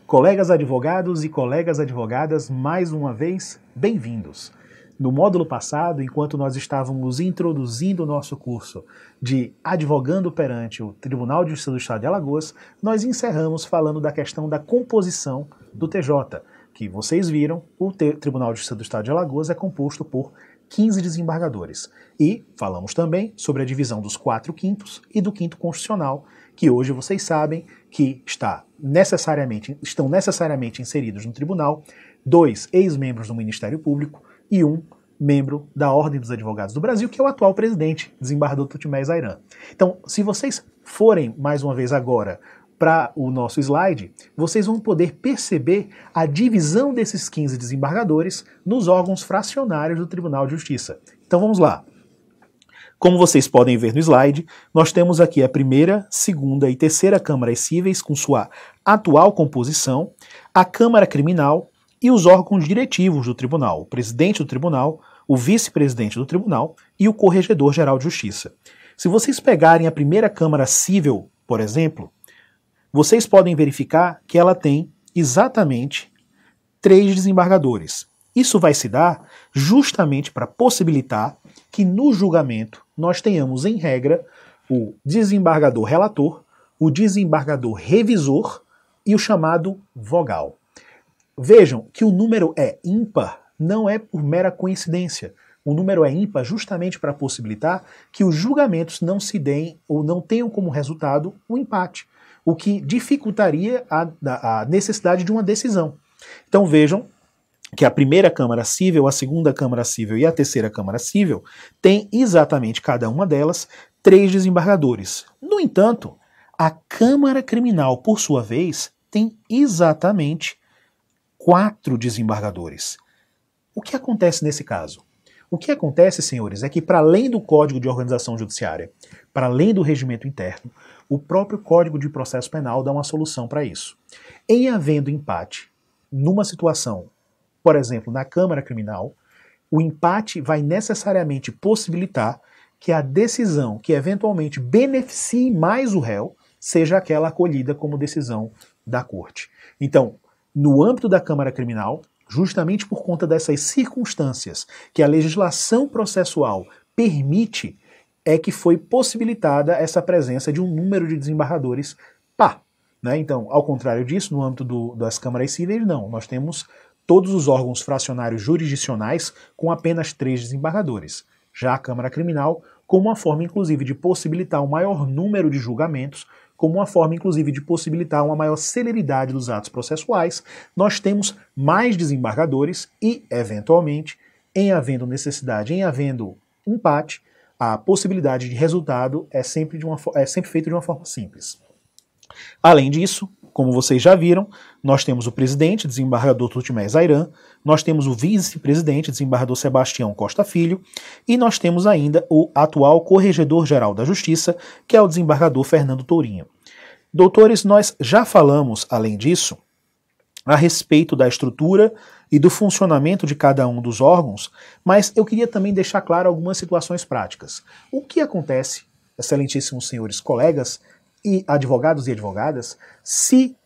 Colegas advogados e colegas advogadas, mais uma vez, bem-vindos. No módulo passado, enquanto nós estávamos introduzindo o nosso curso de Advogando perante o Tribunal de Justiça do Estado de Alagoas, nós encerramos falando da questão da composição do TJ, que vocês viram, o Tribunal de Justiça do Estado de Alagoas é composto por 15 desembargadores. E falamos também sobre a divisão dos 4/5 e do 5º constitucional, que hoje vocês sabem que estão necessariamente inseridos no tribunal 2 ex-membros do Ministério Público e 1 membro da Ordem dos Advogados do Brasil, que é o atual presidente, desembargador Tutmés Ayran. Então, se vocês forem mais uma vez agora para o nosso slide, vocês vão poder perceber a divisão desses 15 desembargadores nos órgãos fracionários do Tribunal de Justiça. Então vamos lá. Como vocês podem ver no slide, nós temos aqui a primeira, segunda e terceira câmaras cíveis com sua atual composição, a Câmara Criminal e os órgãos diretivos do tribunal, o presidente do tribunal, o vice-presidente do tribunal e o corregedor-geral de justiça. Se vocês pegarem a primeira Câmara Cível, por exemplo, vocês podem verificar que ela tem exatamente 3 desembargadores. Isso vai se dar justamente para possibilitar que no julgamento nós tenhamos, em regra, o desembargador relator, o desembargador revisor e o chamado vogal. Vejam que o número é ímpar, não é por mera coincidência. O número é ímpar justamente para possibilitar que os julgamentos não se deem ou não tenham como resultado um empate, o que dificultaria a necessidade de uma decisão. Então vejam que a primeira Câmara Cível, a segunda Câmara Cível e a terceira Câmara Cível têm exatamente cada uma delas 3 desembargadores. No entanto, a Câmara Criminal, por sua vez, tem exatamente 4 desembargadores. O que acontece nesse caso? O que acontece, senhores, é que para além do Código de Organização Judiciária, para além do regimento interno, o próprio Código de Processo Penal dá uma solução para isso. Em havendo empate, numa situação, por exemplo, na Câmara Criminal, o empate vai necessariamente possibilitar que a decisão que eventualmente beneficie mais o réu seja aquela acolhida como decisão da Corte. Então, no âmbito da Câmara Criminal, justamente por conta dessas circunstâncias que a legislação processual permite, é que foi possibilitada essa presença de um número de desembargadores par. Né? Então, ao contrário disso, no âmbito das câmaras cíveis, não. Nós temos todos os órgãos fracionários jurisdicionais com apenas 3 desembargadores. Já a Câmara Criminal, como uma forma, inclusive, de possibilitar um maior número de julgamentos, como uma forma, inclusive, de possibilitar uma maior celeridade dos atos processuais, nós temos mais desembargadores e, eventualmente, em havendo necessidade, em havendo empate, a possibilidade de resultado é sempre feita de uma forma simples. Além disso, como vocês já viram, nós temos o presidente, desembargador Tutmés Ayran, nós temos o vice-presidente, desembargador Sebastião Costa Filho, e nós temos ainda o atual corregedor-geral da Justiça, que é o desembargador Fernando Tourinho. Doutores, nós já falamos, além disso, a respeito da estrutura e do funcionamento de cada um dos órgãos, mas eu queria também deixar claro algumas situações práticas. O que acontece, excelentíssimos senhores colegas, e advogados e advogadas, se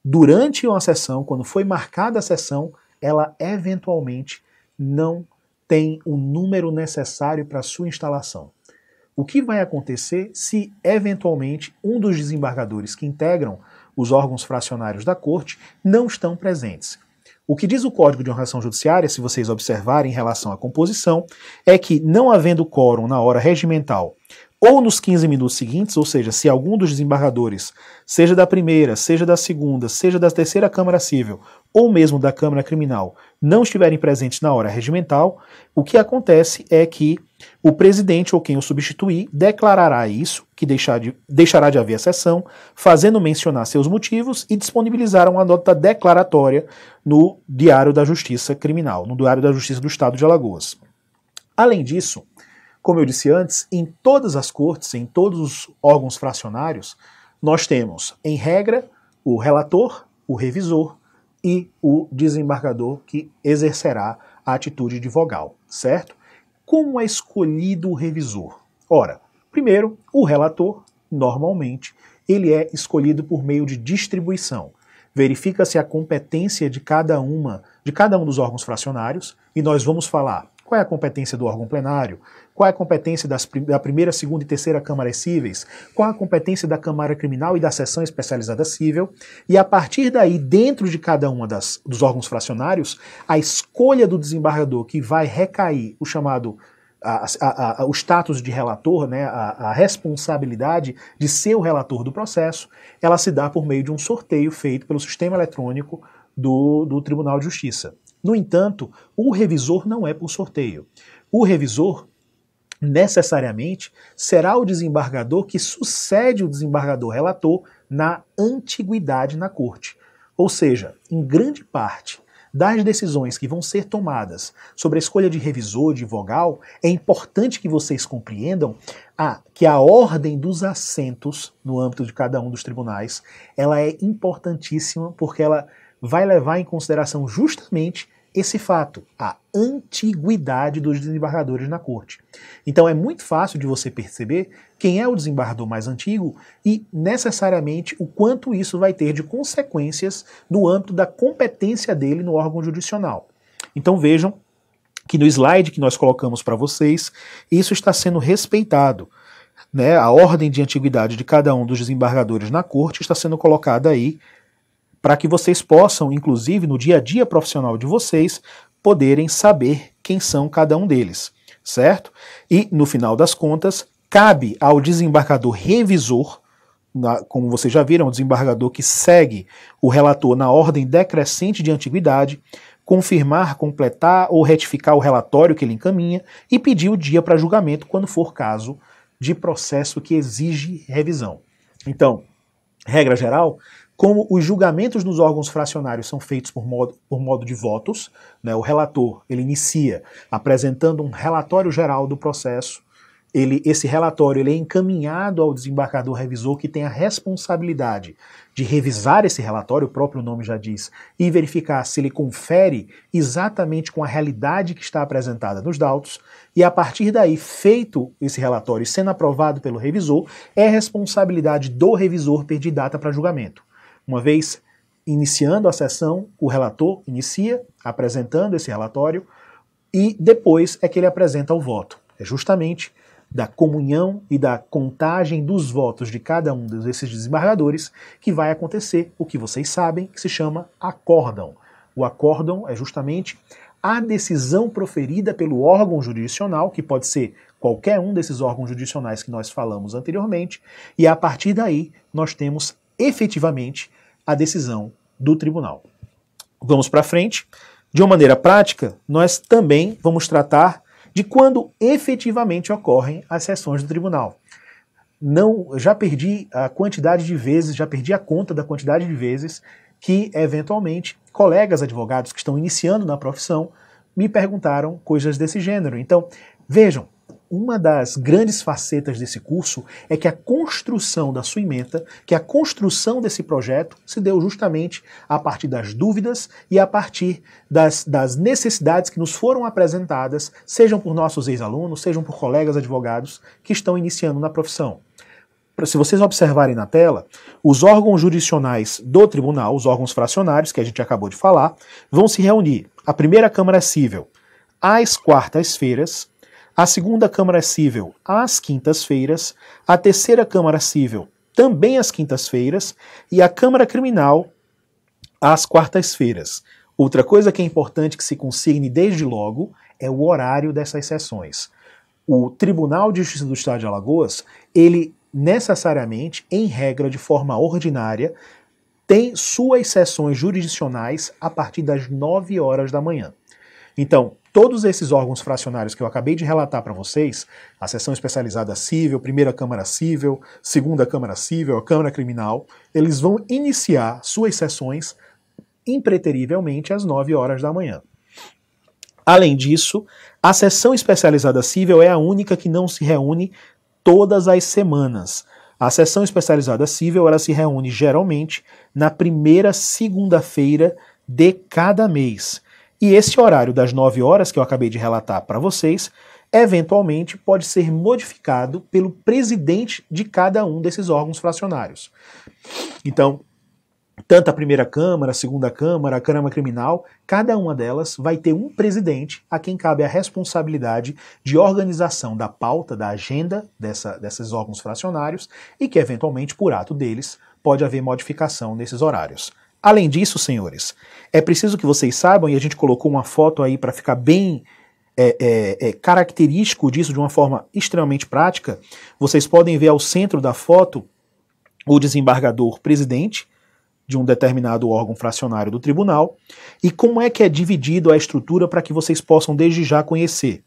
durante uma sessão, quando foi marcada a sessão, ela eventualmente não tem o número necessário para sua instalação. O que vai acontecer se eventualmente um dos desembargadores que integram os órgãos fracionários da Corte não estão presentes? O que diz o Código de Organização Judiciária, se vocês observarem em relação à composição, é que não havendo quórum na hora regimental ou nos 15 minutos seguintes, ou seja, se algum dos desembargadores, seja da primeira, seja da segunda, seja da terceira Câmara Cível, ou mesmo da Câmara Criminal, não estiverem presentes na hora regimental, o que acontece é que o presidente ou quem o substituir declarará isso, que deixará de haver a sessão, fazendo mencionar seus motivos e disponibilizar uma nota declaratória no Diário da Justiça Criminal, no Diário da Justiça do Estado de Alagoas. Além disso, como eu disse antes, em todas as cortes, em todos os órgãos fracionários, nós temos, em regra, o relator, o revisor e o desembargador que exercerá a atitude de vogal, certo? Como é escolhido o revisor? Ora, primeiro, o relator, normalmente, ele é escolhido por meio de distribuição. verifica-se a competência de cada um dos órgãos fracionários, e nós vamos falar qual é a competência do órgão plenário, qual é a competência da primeira, segunda e terceira câmaras cíveis, qual é a competência da Câmara Criminal e da Seção Especializada Cível, e a partir daí, dentro de cada uma dos órgãos fracionários, a escolha do desembargador que vai recair o chamado o status de relator, né, a responsabilidade de ser o relator do processo, ela se dá por meio de um sorteio feito pelo sistema eletrônico do Tribunal de Justiça. No entanto, o revisor não é por sorteio. O revisor, necessariamente, será o desembargador que sucede o desembargador relator na antiguidade na corte. Ou seja, em grande parte das decisões que vão ser tomadas sobre a escolha de revisor, de vogal, é importante que vocês compreendam que a ordem dos assentos no âmbito de cada um dos tribunais, ela é importantíssima porque ela vai levar em consideração justamente esse fato, a antiguidade dos desembargadores na corte. Então é muito fácil de você perceber quem é o desembargador mais antigo e, necessariamente, o quanto isso vai ter de consequências no âmbito da competência dele no órgão jurisdicional. Então vejam que no slide que nós colocamos para vocês, isso está sendo respeitado. Né? A ordem de antiguidade de cada um dos desembargadores na corte está sendo colocada aí para que vocês possam, inclusive, no dia a dia profissional de vocês, poderem saber quem são cada um deles, certo? E, no final das contas, cabe ao desembargador revisor, como vocês já viram, o desembargador que segue o relator na ordem decrescente de antiguidade, confirmar, completar ou retificar o relatório que ele encaminha e pedir o dia para julgamento quando for caso de processo que exige revisão. Então, regra geral, como os julgamentos nos órgãos fracionários são feitos por modo de votos, né, o relator ele inicia apresentando um relatório geral do processo, esse relatório ele é encaminhado ao desembargador revisor que tem a responsabilidade de revisar esse relatório, o próprio nome já diz, e verificar se ele confere exatamente com a realidade que está apresentada nos autos, e a partir daí, feito esse relatório e sendo aprovado pelo revisor, é responsabilidade do revisor pedir data para julgamento. Uma vez iniciando a sessão, o relator inicia apresentando esse relatório e depois é que ele apresenta o voto. É justamente da comunhão e da contagem dos votos de cada um desses desembargadores que vai acontecer o que vocês sabem que se chama acórdão. O acórdão é justamente a decisão proferida pelo órgão jurisdicional, que pode ser qualquer um desses órgãos jurisdicionais que nós falamos anteriormente, e a partir daí nós temos efetivamente a decisão do tribunal. Vamos para frente. De uma maneira prática, nós também vamos tratar de quando efetivamente ocorrem as sessões do tribunal. Já perdi a quantidade de vezes, já perdi a conta da quantidade de vezes que, eventualmente, colegas advogados que estão iniciando na profissão me perguntaram coisas desse gênero. Então, vejam, uma das grandes facetas desse curso é que a construção da sua ementa, que a construção desse projeto se deu justamente a partir das dúvidas e a partir das necessidades que nos foram apresentadas, sejam por nossos ex-alunos, sejam por colegas advogados que estão iniciando na profissão. Se vocês observarem na tela, os órgãos jurisdicionais do tribunal, os órgãos fracionários, que a gente acabou de falar, vão se reunir. A primeira Câmara Cível às quartas-feiras, a segunda Câmara Cível às quintas-feiras, a terceira Câmara Cível também às quintas-feiras e a Câmara Criminal às quartas-feiras. Outra coisa que é importante que se consigne desde logo é o horário dessas sessões. O Tribunal de Justiça do Estado de Alagoas, ele necessariamente, em regra de forma ordinária, tem suas sessões jurisdicionais a partir das 9 horas da manhã. Então, todos esses órgãos fracionários que eu acabei de relatar para vocês, a Seção Especializada Cível, Primeira Câmara Cível, Segunda Câmara Cível, a Câmara Criminal, eles vão iniciar suas sessões impreterivelmente às 9 horas da manhã. Além disso, a Seção Especializada Cível é a única que não se reúne todas as semanas. A Seção Especializada Cível ela se reúne geralmente na primeira segunda-feira de cada mês. E esse horário das 9 horas que eu acabei de relatar para vocês, eventualmente pode ser modificado pelo presidente de cada um desses órgãos fracionários. Então, tanto a primeira Câmara, a segunda Câmara, a Câmara Criminal, cada uma delas vai ter um presidente a quem cabe a responsabilidade de organização da pauta, da agenda desses órgãos fracionários e que, eventualmente, por ato deles, pode haver modificação nesses horários. Além disso, senhores, é preciso que vocês saibam, e a gente colocou uma foto aí para ficar bem característico disso de uma forma extremamente prática, vocês podem ver ao centro da foto o desembargador presidente de um determinado órgão fracionário do tribunal, e como é que é dividido a estrutura para que vocês possam desde já conhecer.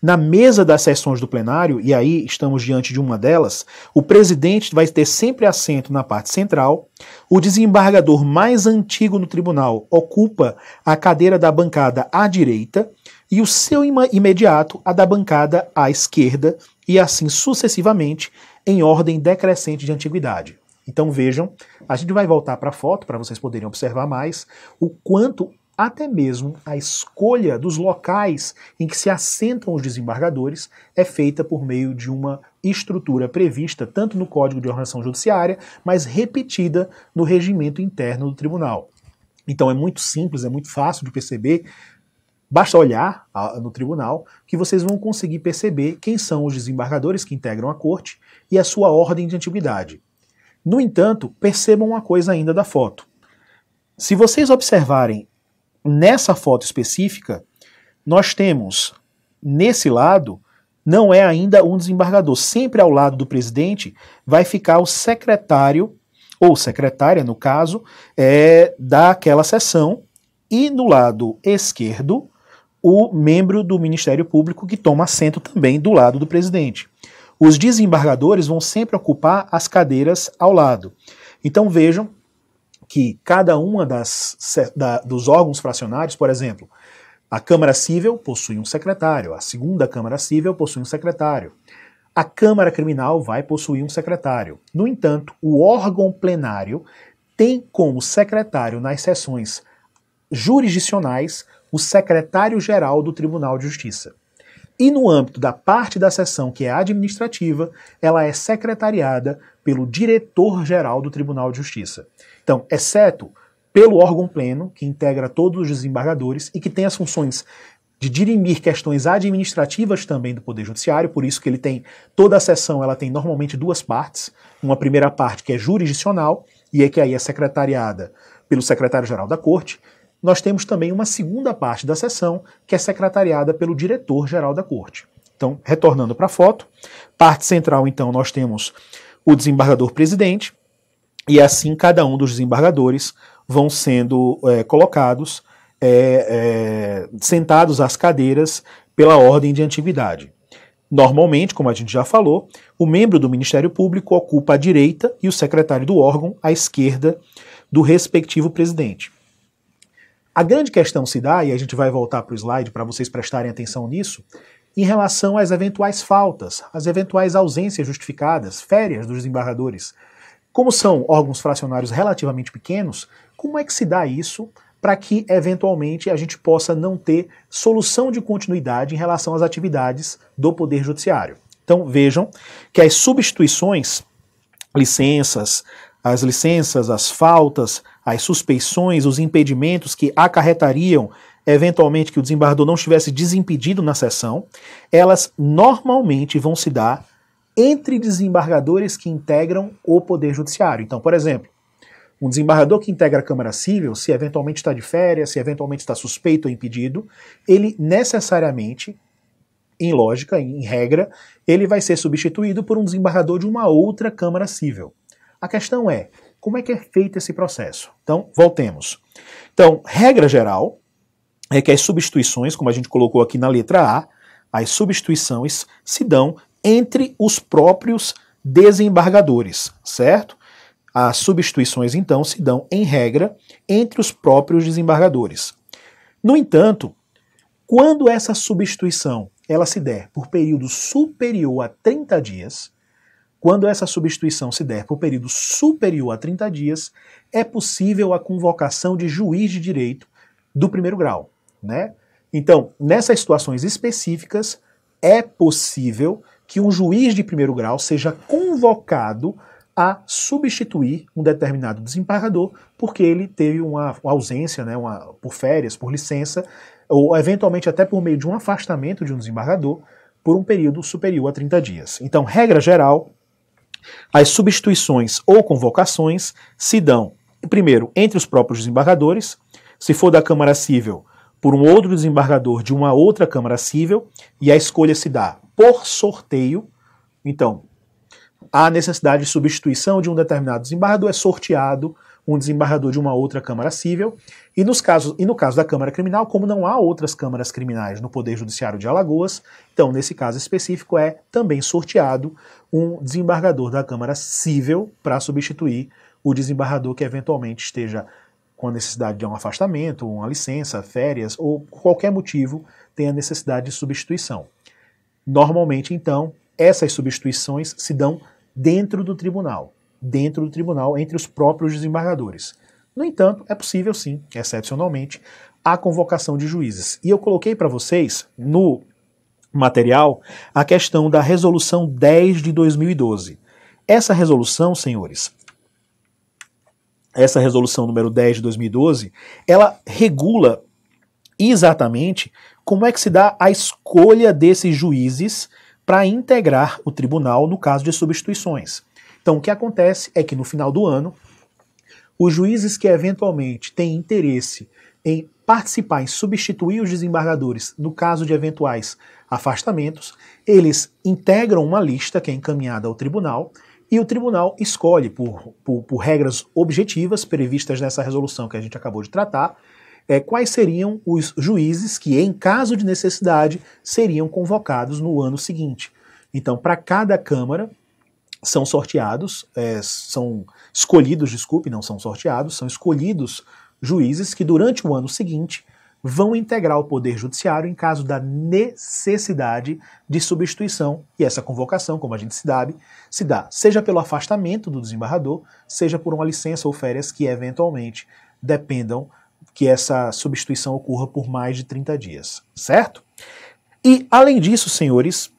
Na mesa das sessões do plenário, e aí estamos diante de uma delas, o presidente vai ter sempre assento na parte central, o desembargador mais antigo no tribunal ocupa a cadeira da bancada à direita, e o seu imediato a da bancada à esquerda, e assim sucessivamente, em ordem decrescente de antiguidade. Então vejam, a gente vai voltar para a foto para vocês poderem observar mais o quanto até mesmo a escolha dos locais em que se assentam os desembargadores é feita por meio de uma estrutura prevista tanto no Código de Organização Judiciária, mas repetida no regimento interno do tribunal. Então é muito simples, é muito fácil de perceber. Basta olhar no tribunal que vocês vão conseguir perceber quem são os desembargadores que integram a corte e a sua ordem de antiguidade. No entanto, percebam uma coisa ainda da foto. Se vocês observarem nessa foto específica, nós temos, nesse lado, não é ainda um desembargador. Sempre ao lado do presidente vai ficar o secretário, ou secretária, no caso, daquela sessão, e no lado esquerdo, o membro do Ministério Público que toma assento também do lado do presidente. Os desembargadores vão sempre ocupar as cadeiras ao lado. Então vejam que cada uma dos órgãos fracionários, por exemplo, a Câmara Cível possui um secretário, a segunda Câmara Cível possui um secretário, a Câmara Criminal vai possuir um secretário. No entanto, o órgão plenário tem como secretário nas sessões jurisdicionais o secretário-geral do Tribunal de Justiça. E no âmbito da parte da sessão que é administrativa, ela é secretariada pelo diretor-geral do Tribunal de Justiça. Então, exceto pelo órgão pleno, que integra todos os desembargadores e que tem as funções de dirimir questões administrativas também do Poder Judiciário, por isso que ele tem, toda a sessão ela tem normalmente duas partes, uma primeira parte que é jurisdicional, e é que aí é secretariada pelo secretário-geral da Corte. Nós temos também uma segunda parte da sessão, que é secretariada pelo diretor-geral da Corte. Então, retornando para a foto, parte central, então, nós temos o desembargador-presidente, e assim cada um dos desembargadores vão sendo colocados, sentados às cadeiras pela ordem de antiguidade. Normalmente, como a gente já falou, o membro do Ministério Público ocupa a direita e o secretário do órgão à esquerda do respectivo presidente. A grande questão se dá, e a gente vai voltar para o slide para vocês prestarem atenção nisso, em relação às eventuais faltas, às eventuais ausências justificadas, férias dos desembargadores. Como são órgãos fracionários relativamente pequenos, como é que se dá isso para que, eventualmente, a gente possa não ter solução de continuidade em relação às atividades do Poder Judiciário? Então, vejam que as substituições, as licenças, as faltas, as suspeições, os impedimentos que acarretariam, eventualmente, que o desembargador não estivesse desimpedido na sessão, elas normalmente vão se dar entre desembargadores que integram o Poder Judiciário. Então, por exemplo, um desembargador que integra a Câmara Cível, se eventualmente está de férias, se eventualmente está suspeito ou impedido, ele necessariamente, em lógica, em regra, ele vai ser substituído por um desembargador de uma outra Câmara Cível. A questão é, como é que é feito esse processo? Então, voltemos. Então, regra geral é que as substituições, como a gente colocou aqui na letra A, as substituições se dão entre os próprios desembargadores, certo? As substituições, então, se dão, em regra, entre os próprios desembargadores. No entanto, quando essa substituição ela se der por período superior a 30 dias, quando essa substituição se der por período superior a 30 dias, é possível a convocação de juiz de direito do primeiro grau, né? Então, nessas situações específicas, é possível que um juiz de primeiro grau seja convocado a substituir um determinado desembargador porque ele teve uma ausência, né, por férias, por licença, ou eventualmente até por meio de um afastamento de um desembargador por um período superior a 30 dias. Então, regra geral, as substituições ou convocações se dão, primeiro, entre os próprios desembargadores, se for da Câmara Cível, por um outro desembargador de uma outra Câmara Cível, e a escolha se dá por sorteio. Então, há necessidade de substituição de um determinado desembargador, é sorteado um desembargador de uma outra Câmara Cível, e no caso da Câmara Criminal, como não há outras câmaras criminais no Poder Judiciário de Alagoas, então, nesse caso específico, é também sorteado um desembargador da Câmara Cível para substituir o desembargador que eventualmente esteja com a necessidade de um afastamento, uma licença, férias, ou por qualquer motivo tenha necessidade de substituição. Normalmente, então, essas substituições se dão dentro do tribunal, entre os próprios desembargadores. No entanto, é possível sim, excepcionalmente, a convocação de juízes. E eu coloquei para vocês, no material, a questão da Resolução 10 de 2012. Essa resolução, senhores, essa resolução número 10 de 2012, ela regula exatamente como é que se dá a escolha desses juízes para integrar o tribunal no caso de substituições. Então, o que acontece é que no final do ano, os juízes que eventualmente têm interesse em participar, em substituir os desembargadores no caso de eventuais afastamentos, eles integram uma lista que é encaminhada ao tribunal e o tribunal escolhe, por regras objetivas previstas nessa resolução que a gente acabou de tratar, quais seriam os juízes que, em caso de necessidade, seriam convocados no ano seguinte. Então, para cada Câmara, são escolhidos juízes que durante o ano seguinte vão integrar o Poder Judiciário em caso da necessidade de substituição. E essa convocação, como a gente se dá seja pelo afastamento do desembargador, seja por uma licença ou férias que eventualmente dependam que essa substituição ocorra por mais de 30 dias, certo? E, além disso, senhores,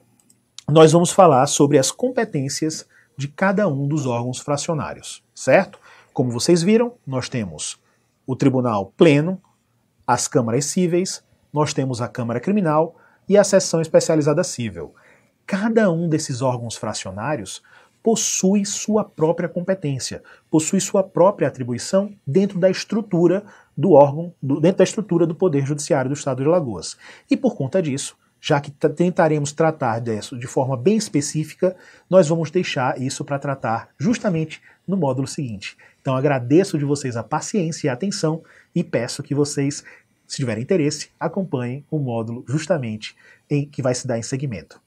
nós vamos falar sobre as competências de cada um dos órgãos fracionários, certo? Como vocês viram, nós temos o Tribunal Pleno, as câmaras cíveis, nós temos a Câmara Criminal e a Seção Especializada Cível. Cada um desses órgãos fracionários possui sua própria competência, possui sua própria atribuição dentro da estrutura do órgão, dentro da estrutura do Poder Judiciário do Estado de Alagoas. E por conta disso, já que tentaremos tratar disso de forma bem específica, nós vamos deixar isso para tratar justamente no módulo seguinte. Então agradeço de vocês a paciência e a atenção e peço que vocês, se tiverem interesse, acompanhem o módulo justamente que vai se dar em seguimento.